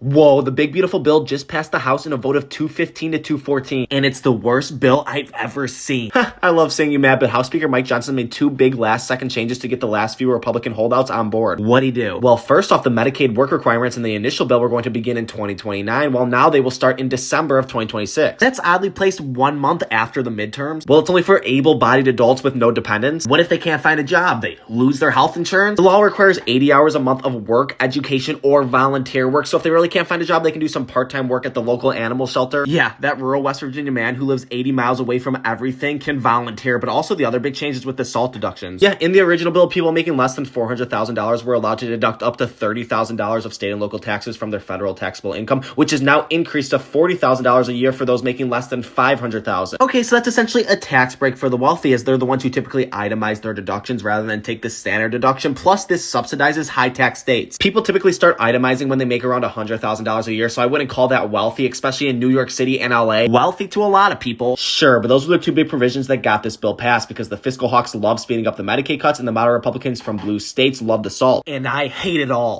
Whoa, the big beautiful bill just passed the House in a vote of 215 to 214, and it's the worst bill I've ever seen. I love seeing you mad, but House Speaker Mike Johnson made two big last-second changes to get the last few Republican holdouts on board. What'd he do? Well, first off, the Medicaid work requirements in the initial bill were going to begin in 2029, while now they will start in December of 2026. That's oddly placed 1 month after the midterms. Well, it's only for able-bodied adults with no dependents. What if they can't find a job? They lose their health insurance? The law requires 80 hours a month of work, education, or volunteer work, so if they really can't find a job, they can do some part-time work at the local animal shelter. Yeah, that rural West Virginia man who lives 80 miles away from everything can volunteer, but also the other big changes with the SALT deductions. Yeah, in the original bill, people making less than $400,000 were allowed to deduct up to $30,000 of state and local taxes from their federal taxable income, which is now increased to $40,000 a year for those making less than $500,000. Okay, so that's essentially a tax break for the wealthy, as they're the ones who typically itemize their deductions rather than take the standard deduction. Plus, this subsidizes high-tax states. People typically start itemizing when they make around $100,000 a year, so I wouldn't call that wealthy, especially in New York City and LA. Wealthy to a lot of people. Sure, but those were the two big provisions that got this bill passed, because the fiscal hawks love speeding up the Medicaid cuts and the moderate Republicans from blue states love the SALT. And I hate it all.